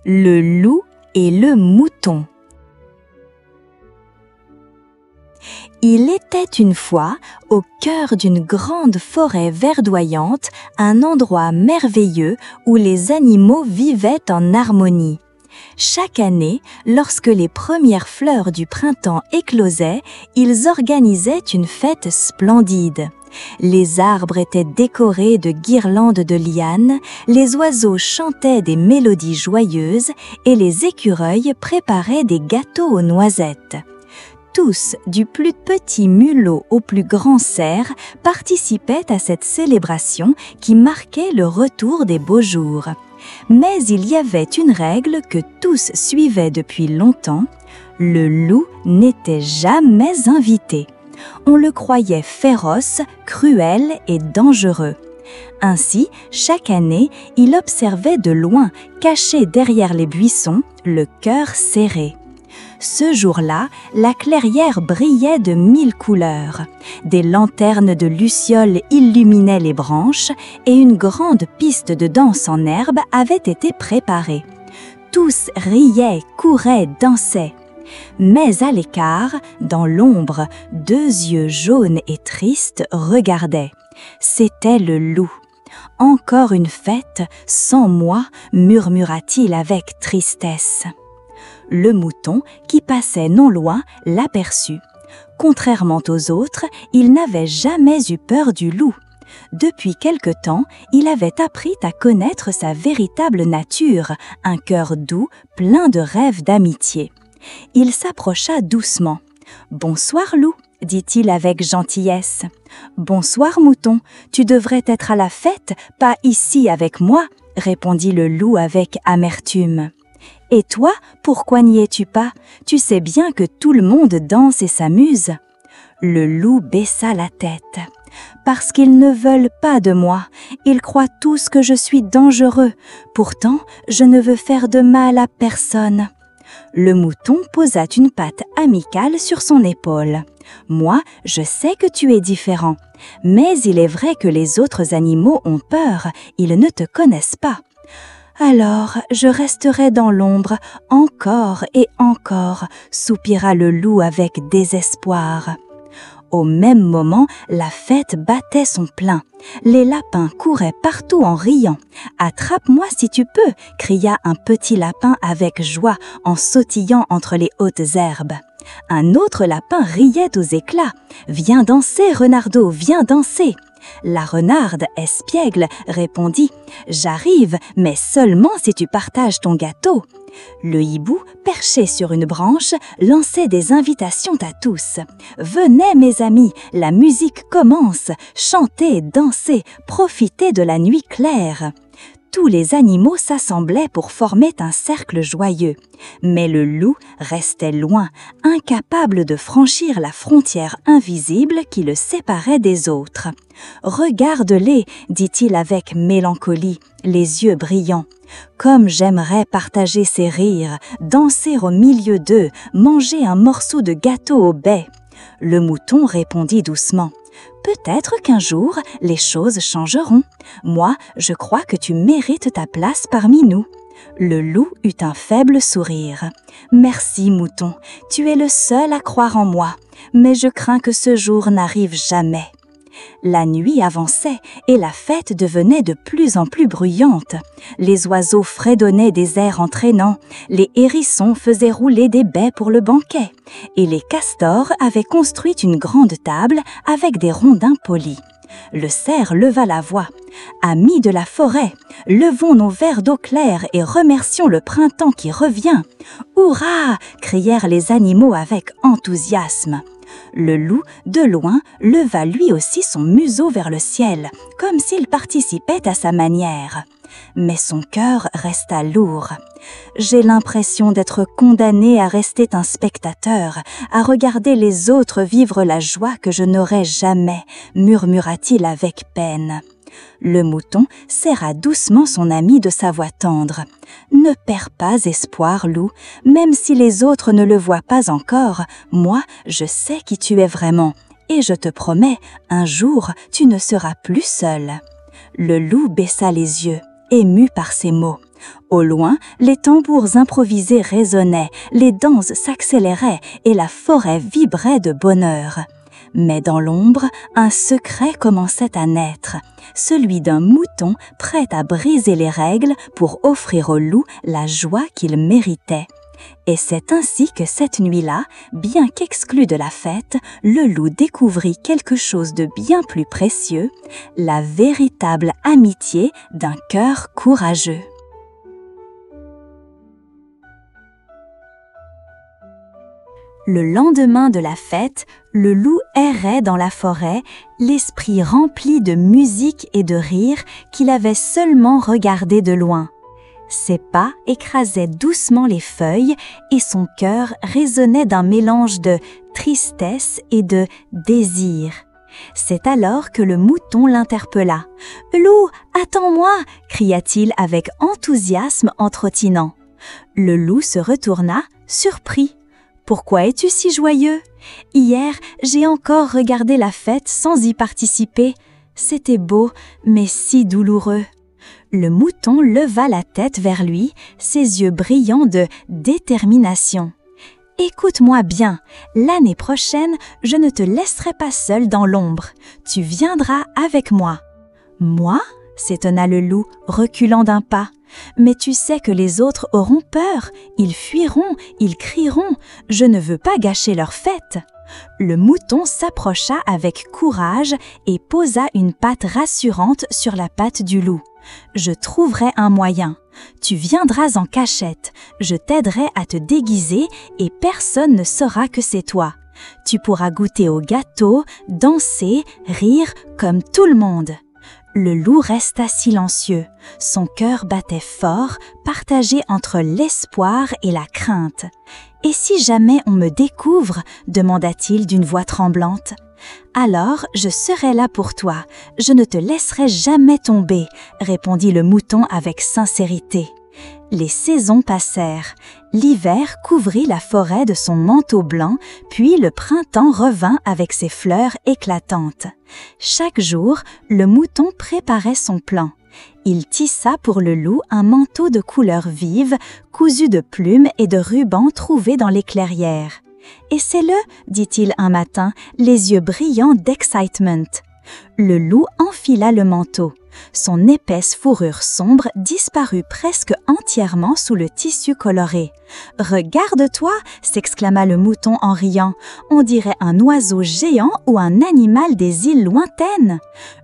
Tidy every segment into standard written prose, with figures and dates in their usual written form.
Le loup et le mouton. Il était une fois, au cœur d'une grande forêt verdoyante, un endroit merveilleux où les animaux vivaient en harmonie. Chaque année, lorsque les premières fleurs du printemps éclosaient, ils organisaient une fête splendide. Les arbres étaient décorés de guirlandes de lianes, les oiseaux chantaient des mélodies joyeuses et les écureuils préparaient des gâteaux aux noisettes. Tous, du plus petit mulot au plus grand cerf, participaient à cette célébration qui marquait le retour des beaux jours. Mais il y avait une règle que tous suivaient depuis longtemps, le loup n'était jamais invité. On le croyait féroce, cruel et dangereux. Ainsi, chaque année, il observait de loin, caché derrière les buissons, le cœur serré. Ce jour-là, la clairière brillait de 1000 couleurs. Des lanternes de lucioles illuminaient les branches et une grande piste de danse en herbe avait été préparée. Tous riaient, couraient, dansaient. Mais à l'écart, dans l'ombre, 2 yeux jaunes et tristes regardaient. C'était le loup. « Encore une fête, sans moi » murmura-t-il avec tristesse. Le mouton, qui passait non loin, l'aperçut. Contrairement aux autres, il n'avait jamais eu peur du loup. Depuis quelque temps, il avait appris à connaître sa véritable nature, un cœur doux, plein de rêves d'amitié. Il s'approcha doucement. « Bonsoir, loup » dit-il avec gentillesse. « Bonsoir, mouton, tu devrais être à la fête, pas ici avec moi » répondit le loup avec amertume. « Et toi, pourquoi n'y es-tu pas? Tu sais bien que tout le monde danse et s'amuse. » Le loup baissa la tête. « Parce qu'ils ne veulent pas de moi. Ils croient tous que je suis dangereux. Pourtant, je ne veux faire de mal à personne. » Le mouton posa une patte amicale sur son épaule. « Moi, je sais que tu es différent. Mais il est vrai que les autres animaux ont peur. Ils ne te connaissent pas. » Alors, je resterai dans l'ombre encore et encore, soupira le loup avec désespoir. Au même moment, la fête battait son plein. Les lapins couraient partout en riant. « Attrape-moi si tu peux !» cria un petit lapin avec joie en sautillant entre les hautes herbes. Un autre lapin riait aux éclats. « Viens danser, Renardeau, viens danser !» La renarde, espiègle, répondit « J'arrive, mais seulement si tu partages ton gâteau. » Le hibou, perché sur une branche, lançait des invitations à tous. « Venez, mes amis, la musique commence, chantez, dansez, profitez de la nuit claire. » Tous les animaux s'assemblaient pour former un cercle joyeux. Mais le loup restait loin, incapable de franchir la frontière invisible qui le séparait des autres. « Regarde-les » dit-il avec mélancolie, les yeux brillants. « Comme j'aimerais partager ces rires, danser au milieu d'eux, manger un morceau de gâteau au bais. » Le mouton répondit doucement. « Peut-être qu'un jour, les choses changeront. Moi, je crois que tu mérites ta place parmi nous. » Le loup eut un faible sourire. « Merci, mouton, tu es le seul à croire en moi, mais je crains que ce jour n'arrive jamais. » La nuit avançait et la fête devenait de plus en plus bruyante. Les oiseaux fredonnaient des airs entraînants, les hérissons faisaient rouler des baies pour le banquet, et les castors avaient construit une grande table avec des rondins polis. Le cerf leva la voix. « Amis de la forêt, levons nos verres d'eau claire et remercions le printemps qui revient. »« Hurrah !» crièrent les animaux avec enthousiasme. Le loup, de loin, leva lui aussi son museau vers le ciel, comme s'il participait à sa manière. Mais son cœur resta lourd. « J'ai l'impression d'être condamné à rester un spectateur, à regarder les autres vivre la joie que je n'aurai jamais, » murmura-t-il avec peine. Le mouton serra doucement son ami de sa voix tendre. « Ne perds pas espoir, loup, même si les autres ne le voient pas encore, moi, je sais qui tu es vraiment, et je te promets, un jour, tu ne seras plus seul. » Le loup baissa les yeux, ému par ces mots. Au loin, les tambours improvisés résonnaient, les danses s'accéléraient et la forêt vibrait de bonheur. Mais dans l'ombre, un secret commençait à naître, celui d'un mouton prêt à briser les règles pour offrir au loup la joie qu'il méritait. Et c'est ainsi que cette nuit-là, bien qu'exclu de la fête, le loup découvrit quelque chose de bien plus précieux, la véritable amitié d'un cœur courageux. Le lendemain de la fête, le loup errait dans la forêt, l'esprit rempli de musique et de rire qu'il avait seulement regardé de loin. Ses pas écrasaient doucement les feuilles et son cœur résonnait d'un mélange de tristesse et de désir. C'est alors que le mouton l'interpella. « Loup, attends-moi » cria-t-il avec enthousiasme en trottinant. Le loup se retourna, surpris. « Pourquoi es-tu si joyeux ? Hier, j'ai encore regardé la fête sans y participer. C'était beau, mais si douloureux. » Le mouton leva la tête vers lui, ses yeux brillants de détermination. « Écoute-moi bien, l'année prochaine, je ne te laisserai pas seul dans l'ombre. Tu viendras avec moi. »« Moi ?» s'étonna le loup, reculant d'un pas. « Mais tu sais que les autres auront peur, ils fuiront, ils crieront. Je ne veux pas gâcher leur fête. » Le mouton s'approcha avec courage et posa une patte rassurante sur la patte du loup. « Je trouverai un moyen. Tu viendras en cachette, je t'aiderai à te déguiser et personne ne saura que c'est toi. Tu pourras goûter au gâteau, danser, rire comme tout le monde. » Le loup resta silencieux. Son cœur battait fort, partagé entre l'espoir et la crainte. « Et si jamais on me découvre ?» demanda-t-il d'une voix tremblante. « Alors, je serai là pour toi. Je ne te laisserai jamais tomber » répondit le mouton avec sincérité. Les saisons passèrent. L'hiver couvrit la forêt de son manteau blanc, puis le printemps revint avec ses fleurs éclatantes. Chaque jour, le mouton préparait son plan. Il tissa pour le loup un manteau de couleurs vives, cousu de plumes et de rubans trouvés dans les clairières. « Essaie-le » dit-il un matin, les yeux brillants d'excitement. Le loup enfila le manteau. Son épaisse fourrure sombre disparut presque entièrement sous le tissu coloré. « Regarde-toi » s'exclama le mouton en riant. « On dirait un oiseau géant ou un animal des îles lointaines. »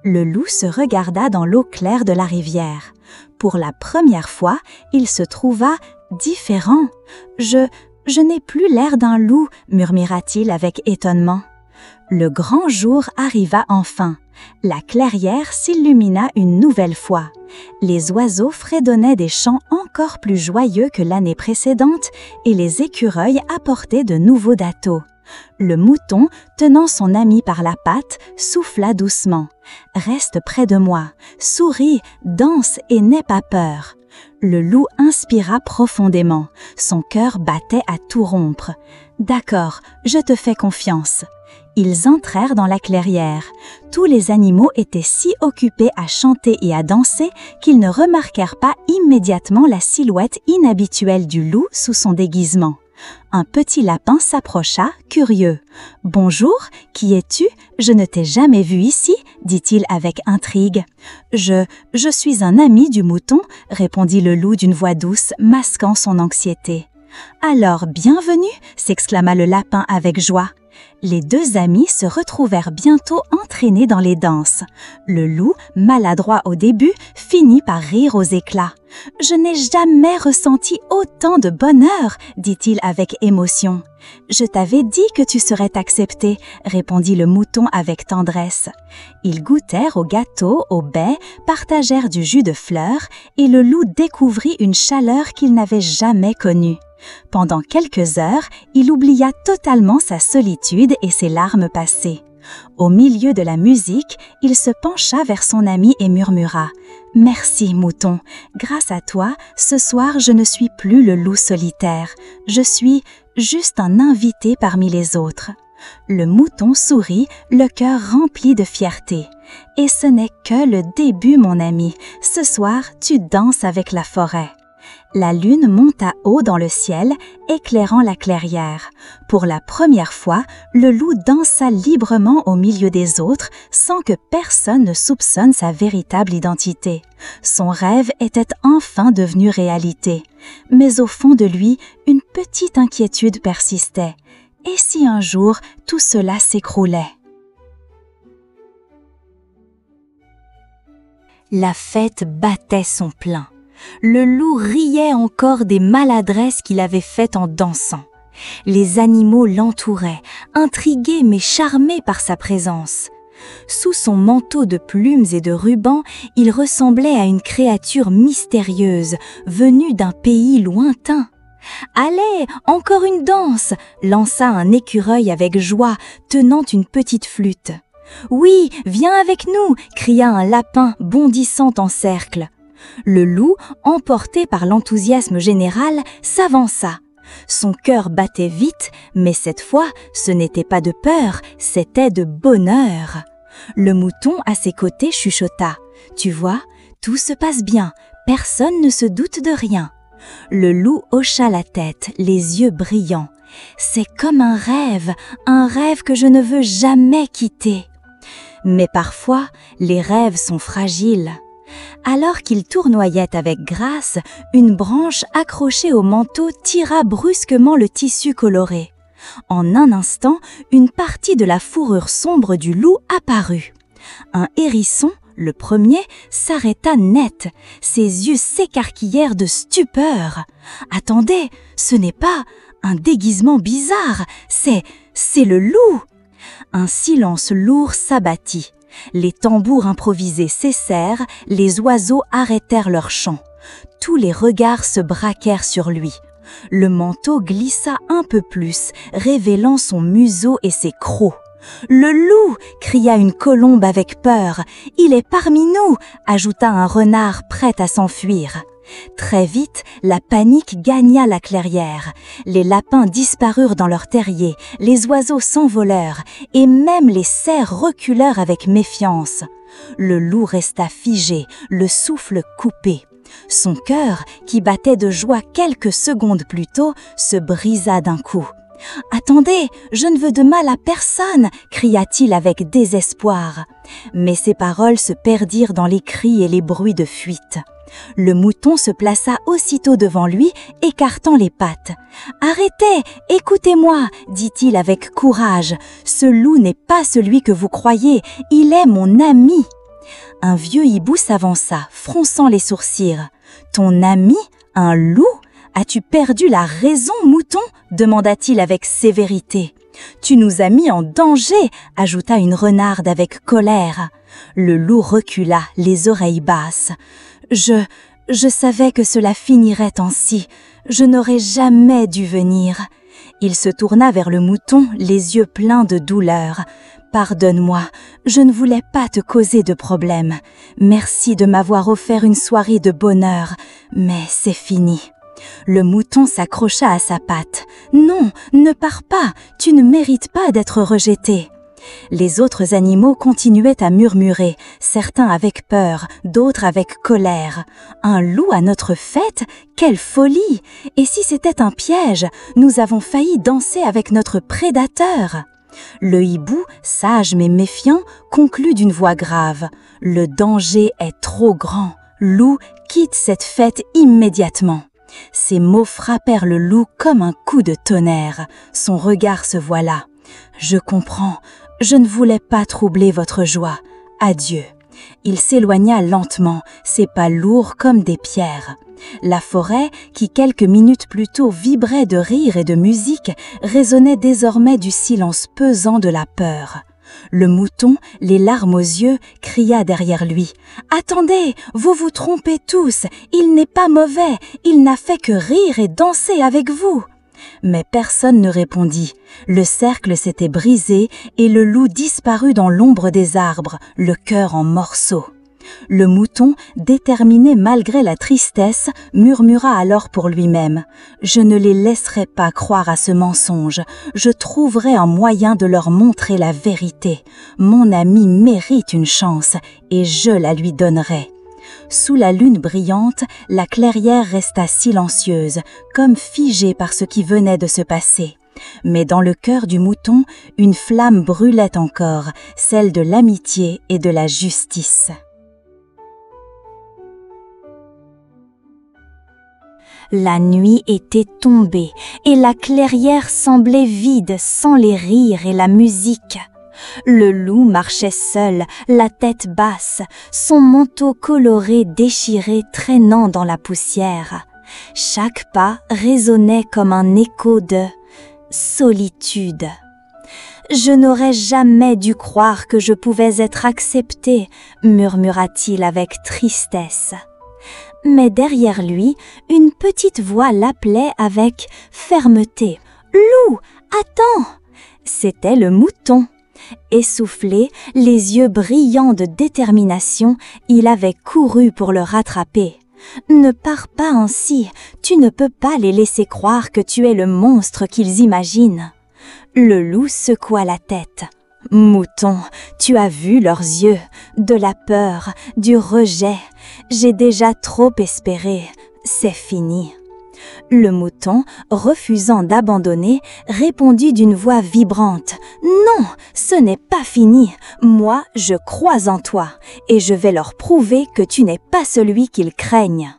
Le loup se regarda dans l'eau claire de la rivière. Pour la première fois, il se trouva différent. « Je n'ai plus l'air d'un loup » murmura-t-il avec étonnement. Le grand jour arriva enfin. La clairière s'illumina une nouvelle fois. Les oiseaux fredonnaient des chants encore plus joyeux que l'année précédente et les écureuils apportaient de nouveaux dattos. Le mouton, tenant son ami par la patte, souffla doucement. « Reste près de moi, souris, danse et n'aie pas peur. » Le loup inspira profondément. Son cœur battait à tout rompre. « D'accord, je te fais confiance. » Ils entrèrent dans la clairière. Tous les animaux étaient si occupés à chanter et à danser qu'ils ne remarquèrent pas immédiatement la silhouette inhabituelle du loup sous son déguisement. Un petit lapin s'approcha, curieux. « Bonjour, qui es-tu? Je ne t'ai jamais vu ici, » dit-il avec intrigue. « Je suis un ami du mouton, » répondit le loup d'une voix douce, masquant son anxiété. « Alors, bienvenue » s'exclama le lapin avec joie. Les deux amis se retrouvèrent bientôt entraînés dans les danses. Le loup, maladroit au début, finit par rire aux éclats. « Je n'ai jamais ressenti autant de bonheur » dit-il avec émotion. « Je t'avais dit que tu serais accepté » répondit le mouton avec tendresse. Ils goûtèrent au gâteau, au baies, partagèrent du jus de fleurs et le loup découvrit une chaleur qu'il n'avait jamais connue. Pendant quelques heures, il oublia totalement sa solitude et ses larmes passées. Au milieu de la musique, il se pencha vers son ami et murmura « Merci, mouton. Grâce à toi, ce soir, je ne suis plus le loup solitaire. Je suis juste un invité parmi les autres. » Le mouton sourit, le cœur rempli de fierté. « Et ce n'est que le début, mon ami. Ce soir, tu danses avec la forêt. » La lune monta haut dans le ciel, éclairant la clairière. Pour la première fois, le loup dansa librement au milieu des autres, sans que personne ne soupçonne sa véritable identité. Son rêve était enfin devenu réalité. Mais au fond de lui, une petite inquiétude persistait. Et si un jour, tout cela s'écroulait? La fête battait son plein. Le loup riait encore des maladresses qu'il avait faites en dansant. Les animaux l'entouraient, intrigués mais charmés par sa présence. Sous son manteau de plumes et de rubans, il ressemblait à une créature mystérieuse, venue d'un pays lointain. « Allez, encore une danse !» lança un écureuil avec joie, tenant une petite flûte. « Oui, viens avec nous !» cria un lapin bondissant en cercle. Le loup, emporté par l'enthousiasme général, s'avança. Son cœur battait vite, mais cette fois, ce n'était pas de peur, c'était de bonheur. Le mouton à ses côtés chuchota. « Tu vois, tout se passe bien, personne ne se doute de rien. » Le loup hocha la tête, les yeux brillants. « C'est comme un rêve que je ne veux jamais quitter. » Mais parfois, les rêves sont fragiles. Alors qu'il tournoyait avec grâce, une branche accrochée au manteau tira brusquement le tissu coloré. En un instant, une partie de la fourrure sombre du loup apparut. Un hérisson, le premier, s'arrêta net. Ses yeux s'écarquillèrent de stupeur. « Attendez, ce n'est pas un déguisement bizarre, c'est le loup !» Un silence lourd s'abattit. Les tambours improvisés cessèrent, les oiseaux arrêtèrent leur chant. Tous les regards se braquèrent sur lui. Le manteau glissa un peu plus, révélant son museau et ses crocs. « Le loup !» cria une colombe avec peur. « Il est parmi nous !» ajouta un renard prêt à s'enfuir. Très vite, la panique gagna la clairière. Les lapins disparurent dans leur terrier, les oiseaux s'envolèrent et même les cerfs reculèrent avec méfiance. Le loup resta figé, le souffle coupé. Son cœur, qui battait de joie quelques secondes plus tôt, se brisa d'un coup. « Attendez, je ne veux de mal à personne !» cria-t-il avec désespoir. Mais ses paroles se perdirent dans les cris et les bruits de fuite. Le mouton se plaça aussitôt devant lui, écartant les pattes. « Arrêtez, écoutez-moi » dit-il avec courage. « Ce loup n'est pas celui que vous croyez, il est mon ami !» Un vieux hibou s'avança, fronçant les sourcils. « Ton ami, un loup ? As-tu perdu la raison, mouton ?» demanda-t-il avec sévérité. « Tu nous as mis en danger » ajouta une renarde avec colère. Le loup recula, les oreilles basses. « Je savais que cela finirait ainsi. Je n'aurais jamais dû venir. » Il se tourna vers le mouton, les yeux pleins de douleur. « Pardonne-moi, je ne voulais pas te causer de problème. Merci de m'avoir offert une soirée de bonheur, mais c'est fini. » Le mouton s'accrocha à sa patte. « Non, ne pars pas, tu ne mérites pas d'être rejeté. » Les autres animaux continuaient à murmurer, certains avec peur, d'autres avec colère. « Un loup à notre fête? Quelle folie! Et si c'était un piège? Nous avons failli danser avec notre prédateur. » Le hibou, sage mais méfiant, conclut d'une voix grave. « Le danger est trop grand. Loup, quitte cette fête immédiatement. » Ces mots frappèrent le loup comme un coup de tonnerre. Son regard se voila. « Je comprends, je ne voulais pas troubler votre joie. Adieu. » Il s'éloigna lentement, ses pas lourds comme des pierres. La forêt, qui quelques minutes plus tôt vibrait de rire et de musique, résonnait désormais du silence pesant de la peur. Le mouton, les larmes aux yeux, cria derrière lui. « Attendez, vous vous trompez tous, il n'est pas mauvais, il n'a fait que rire et danser avec vous. » Mais personne ne répondit. Le cercle s'était brisé et le loup disparut dans l'ombre des arbres, le cœur en morceaux. Le mouton, déterminé malgré la tristesse, murmura alors pour lui-même « Je ne les laisserai pas croire à ce mensonge, je trouverai un moyen de leur montrer la vérité. Mon ami mérite une chance et je la lui donnerai. » Sous la lune brillante, la clairière resta silencieuse, comme figée par ce qui venait de se passer. Mais dans le cœur du mouton, une flamme brûlait encore, celle de l'amitié et de la justice. La nuit était tombée et la clairière semblait vide sans les rires et la musique. Le loup marchait seul, la tête basse, son manteau coloré déchiré traînant dans la poussière. Chaque pas résonnait comme un écho de solitude. Je n'aurais jamais dû croire que je pouvais être accepté, murmura-t-il avec tristesse. Mais derrière lui, une petite voix l'appelait avec fermeté. « Loup, attends !» C'était le mouton. Essoufflé, les yeux brillants de détermination, il avait couru pour le rattraper. « Ne pars pas ainsi, tu ne peux pas les laisser croire que tu es le monstre qu'ils imaginent. » Le loup secoua la tête. « Mouton, tu as vu leurs yeux, de la peur, du rejet. J'ai déjà trop espéré, c'est fini. » Le mouton, refusant d'abandonner, répondit d'une voix vibrante. « Non, ce n'est pas fini. Moi, je crois en toi, et je vais leur prouver que tu n'es pas celui qu'ils craignent. »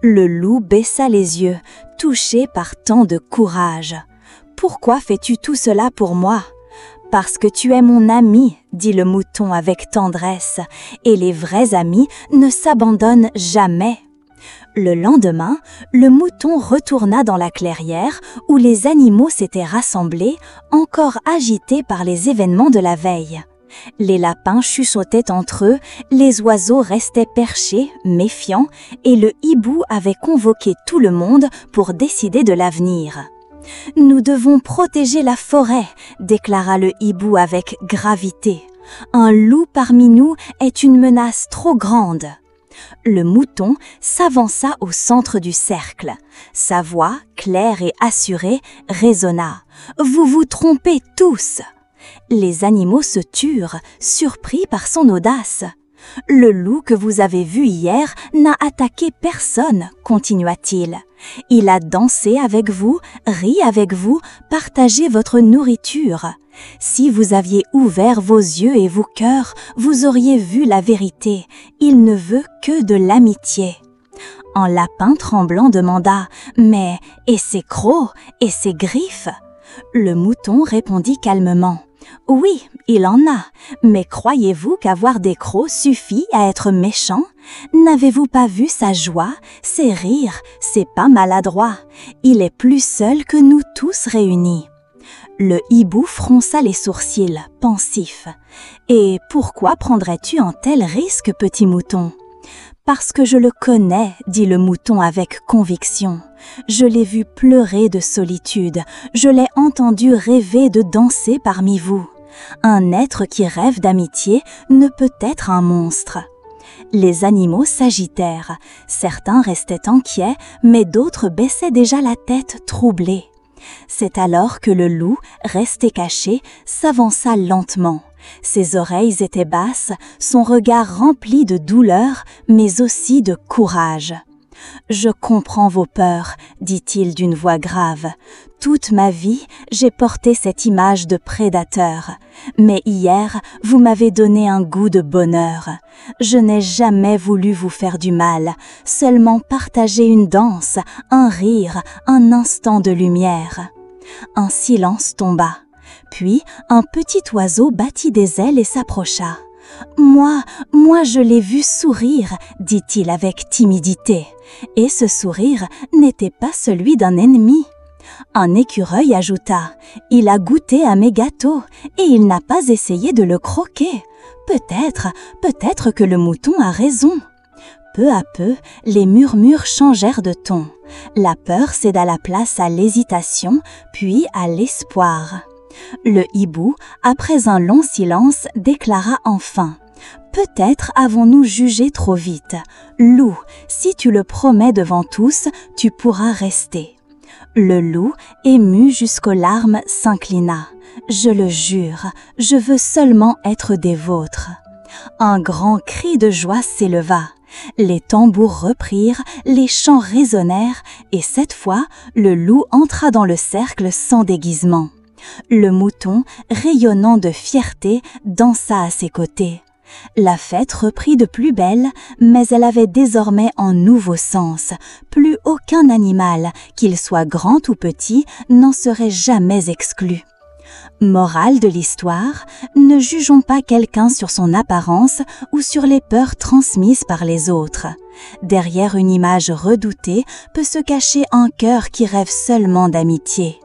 Le loup baissa les yeux, touché par tant de courage. « Pourquoi fais-tu tout cela pour moi ? » « Parce que tu es mon ami, » dit le mouton avec tendresse, « et les vrais amis ne s'abandonnent jamais. » Le lendemain, le mouton retourna dans la clairière où les animaux s'étaient rassemblés, encore agités par les événements de la veille. Les lapins chuchotaient entre eux, les oiseaux restaient perchés, méfiants, et le hibou avait convoqué tout le monde pour décider de l'avenir. « Nous devons protéger la forêt », déclara le hibou avec gravité. « Un loup parmi nous est une menace trop grande. » Le mouton s'avança au centre du cercle. Sa voix, claire et assurée, résonna. « Vous vous trompez tous !» Les animaux se turent, surpris par son audace. « Le loup que vous avez vu hier n'a attaqué personne, » continua-t-il. « Il a dansé avec vous, ri avec vous, partagé votre nourriture. Si vous aviez ouvert vos yeux et vos cœurs, vous auriez vu la vérité. Il ne veut que de l'amitié. » Un lapin tremblant demanda « Mais, et ses crocs, et ses griffes ?» Le mouton répondit calmement. « Oui, il en a, mais croyez-vous qu'avoir des crocs suffit à être méchant? N'avez-vous pas vu sa joie, ses rires, ses pas maladroits? Il est plus seul que nous tous réunis. » Le hibou fronça les sourcils, pensif. « Et pourquoi prendrais-tu un tel risque, petit mouton? » « Parce que je le connais, » dit le mouton avec conviction. « Je l'ai vu pleurer de solitude, je l'ai entendu rêver de danser parmi vous. Un être qui rêve d'amitié ne peut être un monstre. » Les animaux s'agitèrent, certains restaient inquiets, mais d'autres baissaient déjà la tête troublés. C'est alors que le loup, resté caché, s'avança lentement. Ses oreilles étaient basses, son regard rempli de douleur, mais aussi de courage. « Je comprends vos peurs, » dit-il d'une voix grave. « Toute ma vie, j'ai porté cette image de prédateur. Mais hier, vous m'avez donné un goût de bonheur. Je n'ai jamais voulu vous faire du mal, seulement partager une danse, un rire, un instant de lumière. » Un silence tomba. Puis, un petit oiseau battit des ailes et s'approcha. « Moi, je l'ai vu sourire, » dit-il avec timidité. Et ce sourire n'était pas celui d'un ennemi. Un écureuil ajouta « Il a goûté à mes gâteaux et il n'a pas essayé de le croquer. Peut-être que le mouton a raison. » Peu à peu, les murmures changèrent de ton. La peur céda la place à l'hésitation, puis à l'espoir. Le hibou, après un long silence, déclara enfin « Peut-être avons-nous jugé trop vite. Loup, si tu le promets devant tous, tu pourras rester. » Le loup, ému jusqu'aux larmes, s'inclina. « Je le jure, je veux seulement être des vôtres. » Un grand cri de joie s'éleva. Les tambours reprirent, les chants résonnèrent, et cette fois, le loup entra dans le cercle sans déguisement. Le mouton, rayonnant de fierté, dansa à ses côtés. La fête reprit de plus belle, mais elle avait désormais un nouveau sens. Plus aucun animal, qu'il soit grand ou petit, n'en serait jamais exclu. Morale de l'histoire, ne jugeons pas quelqu'un sur son apparence ou sur les peurs transmises par les autres. Derrière une image redoutée peut se cacher un cœur qui rêve seulement d'amitié.